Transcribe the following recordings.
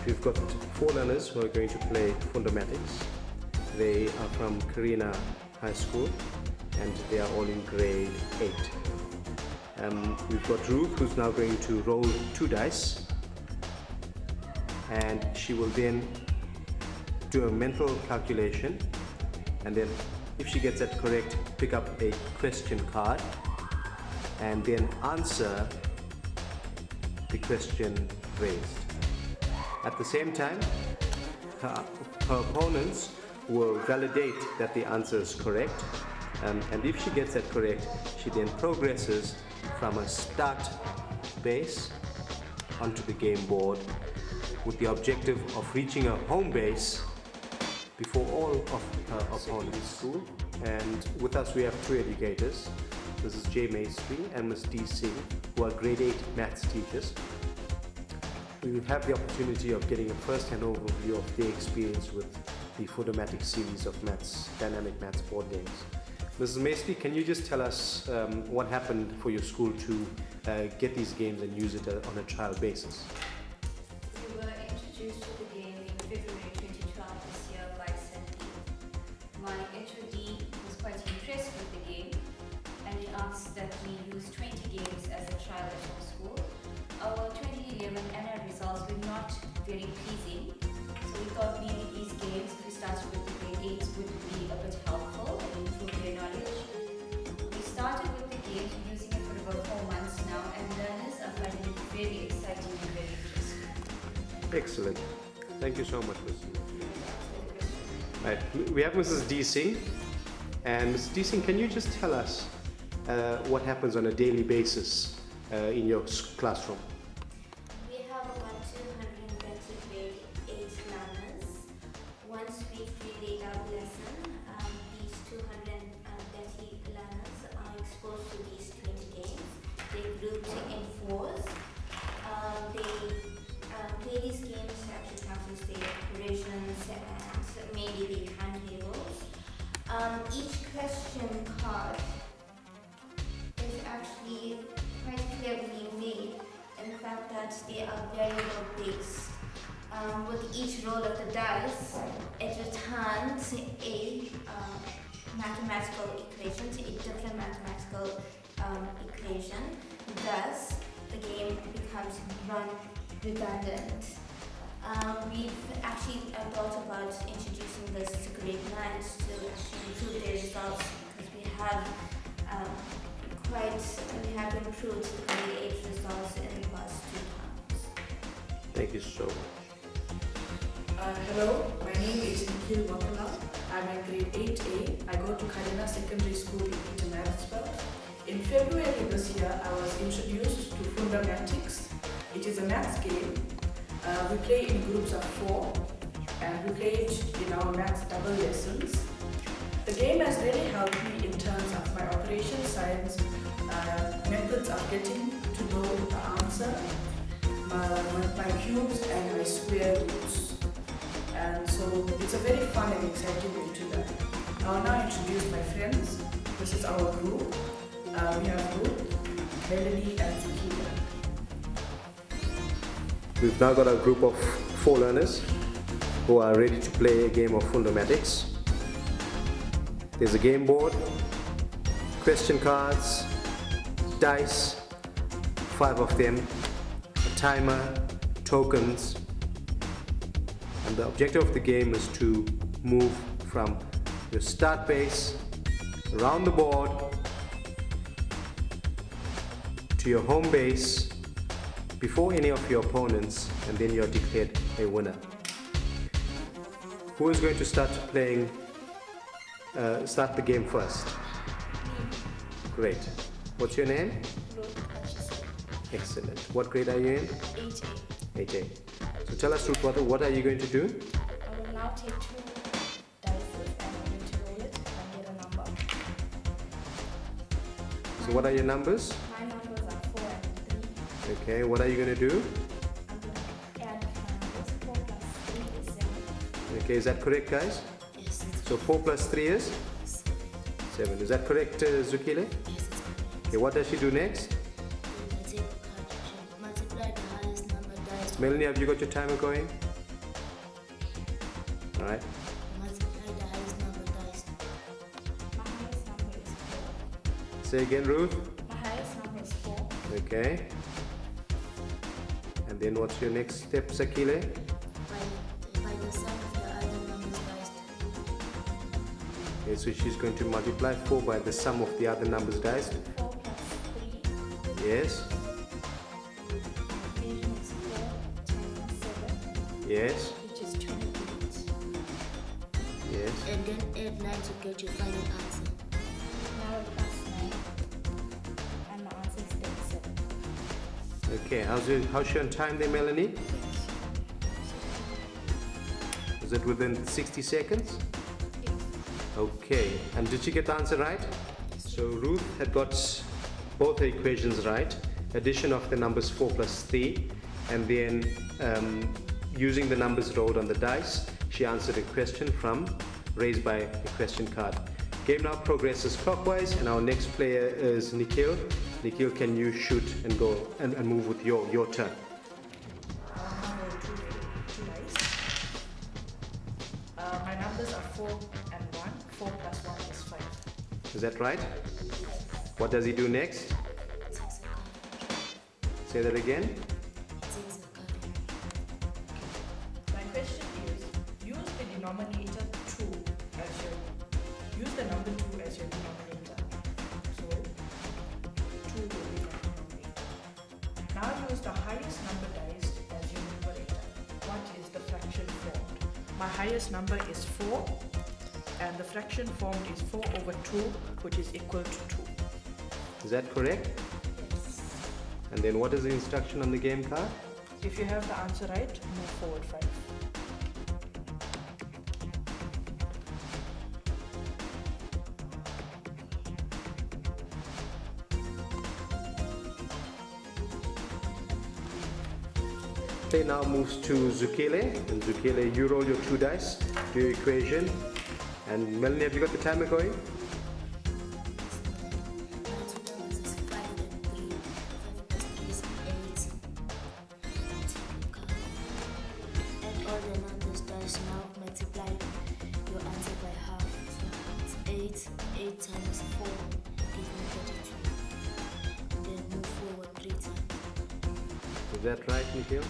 we've got 4 learners who are going to play FOONDA-MAT1X. They are from Karina High School and they are all in grade 8. We've got Ruth, who's now going to roll 2 dice, and she will then do a mental calculation, and then if she gets that correct, pick up a question card and then answer the question raised. At the same time, her opponents will validate that the answer is correct, and if she gets that correct, she then progresses from a start base onto the game board with the objective of reaching a home base before all of her opponents. And with us we have 2 educators, Mrs. J. Maestri and Ms. D. Singh, who are grade 8 maths teachers. We will have the opportunity of getting a first-hand overview of their experience with the FOONDA-MAT1X series of maths, dynamic maths board games. Mrs. Maestri, can you just tell us what happened for your school to get these games and use it on a trial basis? We were introduced to the game in February 2012 this year by Sandy. My HOD was quite impressed with the game and he asked that we use 20 games as a trial at our school. Our 2011 annual results were not very pleasing, so we thought maybe these games, if we started with the grade 8s, would be a bit helpful and improve their knowledge. We started with the games, using it for about 4 months now, and learners are finding it very exciting and very interesting. Excellent. Thank you so much, Mrs. Right, we have Mrs. D. Singh, and Mrs. D. Singh, can you just tell us what happens on a daily basis in your classroom? We have about 230 grade 8 learners. Once we relate our lesson, these 230 learners are exposed to these 20 games. They're grouped in 4s. They play these games actually practice their operations and mainly the timetables. Each question card is actually quite cleverly made, in the fact that they are variable based. With each roll of the dice, it returns a mathematical equation, a different mathematical equation. Thus, the game becomes redundant. We've actually thought about introducing this to grade 9s to actually improve their results, because we have improved the grade 8 results in the past 2 times. Thank you so much. Hello, my name is Nikhil Wakala. I'm in grade 8A. I go to Karina Secondary School in Petermarisburg. In February this year, I was introduced to FOONDA-MAT1X. It is a maths game. We play in groups of 4 and we play it in our maths double lessons. The game has really helped me in terms of my operation science, methods of getting to know the answer, my cubes and my square roots. And so it's a very fun and exciting way to learn. I will now introduce my friends. This is our group. We have Ruth, Melanie and Zukia. We've now got a group of 4 learners who are ready to play a game of FOONDA-MAT1X. There's a game board, question cards, dice, 5 of them, a timer, tokens, and the objective of the game is to move from your start base around the board to your home base before any of your opponents, and then you're declared a winner. Who is going to start playing, start the game first? Great. What's your name? Excellent. What grade are you in? 8A. 8A. So tell us, Ruth, what are you going to do? I will now take 2 dice and I'm going to roll it and get a number. So what are your numbers? My numbers are 4 and 3. Okay, what are you going to do? I'm going to add my numbers. 4 plus 3 is 7. Okay, is that correct, guys? Yes. So 4 plus 3 is? 7. Is that correct, Zukile? Yes, it's correct. Okay, what does she do next? Multiply the highest number dice. Melanie, have you got your timer going? Alright. Multiply the highest number dice. My highest number is 4. Say again, Ruth. My highest number is 4. Okay. And then what's your next step, Sakile? By the sum of the other numbers diced. Okay, so she's going to multiply 4 by the sum of the other numbers diced. 4 plus 3. Yes. Division is 4 times 7, Yes. which is 28. Yes. And then add 9 to get your final answer. Now plus 9. And my answer is 37. Okay, how's she on time there, Melanie? Is it within 60 seconds? Okay, and did she get the answer right? So Ruth had got both her equations right. Addition of the numbers 4 plus 3, and then using the numbers rolled on the dice, she answered a question raised by a question card. Game now progresses clockwise, and our next player is Nikhil. Nikhil, can you shoot and go and move with your turn? Number two dice. My numbers are 4 and 1. 4 plus 1 is 5. Is that right? What does he do next? Takes a card. Say that again. Takes a card. My question is, use the denominator 2 as your, use the number 2 as your denominator. So, 2 will be my denominator. Now use the highest number dice as your numerator. What is the fraction formed? My highest number is 4, and the fraction formed is 4 over 2, which is equal to 2. Is that correct? Yes. And then what is the instruction on the game card? If you have the answer right, move forward 5. Play now moves to Zukile, and Zukile, you roll your 2 dice, do your equation. And Melanie, have you got the timer going? My two numbers is 5 and 3. 5 plus 3 is 8. Take a card. Add all the numbers dice now. Multiply your answer by half. So it's 8. 8 times 4 give me 32. Then move forward 3 times. Is that right, Nikhil?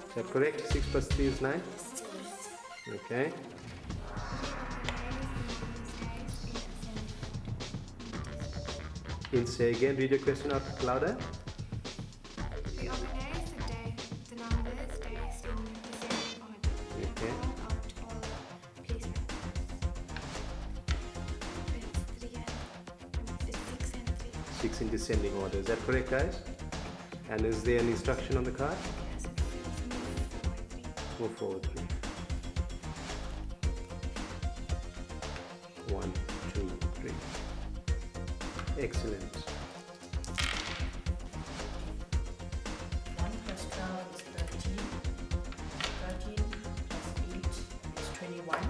Is that correct? 6 plus 3 is 9? Okay. Say again, read your question out louder. We organize the numbers dice in descending order. We Okay. have found out all the placements. It's 3 and 6 and 3. 6 in descending order. Is that correct, guys? And is there an instruction on the card? Yes, it's move forward 3. Move forward, please. 1, 2, 3. Excellent. 1 plus 12 is 13. 13 plus 8 is 21.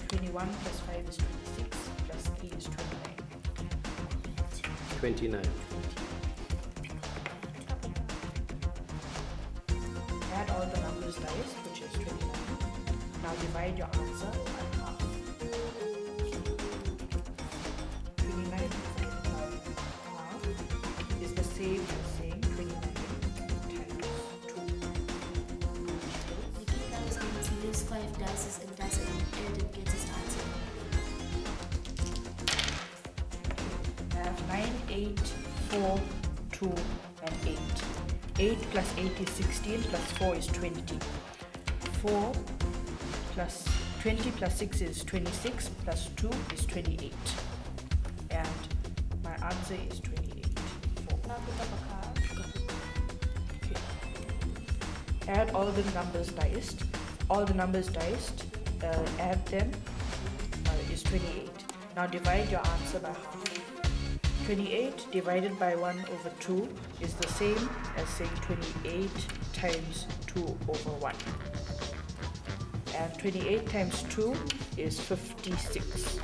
21 plus 5 is 26. Plus 3 is 29. 29. Add all the numbers dice, which is 29. Now divide your answer by half. 29 divided by half is the same as saying 29 times 2. Nikita is going to use 5 dice and does it and it gets his answer. I have 9, 8, 4, 2, and 8. 8 plus 8 is 16, plus 4 is 20. 4 plus 20 plus 6 is 26, plus 2 is 28. And my answer is 28. 4. Now pick up a card. Okay. Add all the numbers diced. All the numbers diced, add them, is 28. Now divide your answer by half. 28 divided by 1 over 2 is the same as saying 28 times 2 over 1. And 28 times 2 is 56.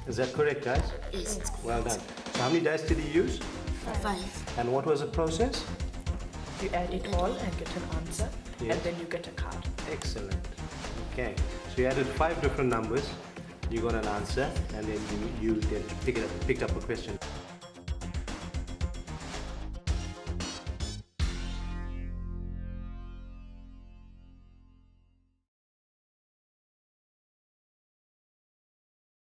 Is that correct, guys? Yes, it's Well done. So how many dice did he use? 5. And what was the process? You add it all and get an answer, Yeah. and then you get a card. Excellent. Okay. So you added 5 different numbers, you got an answer, and then you then picked up a question.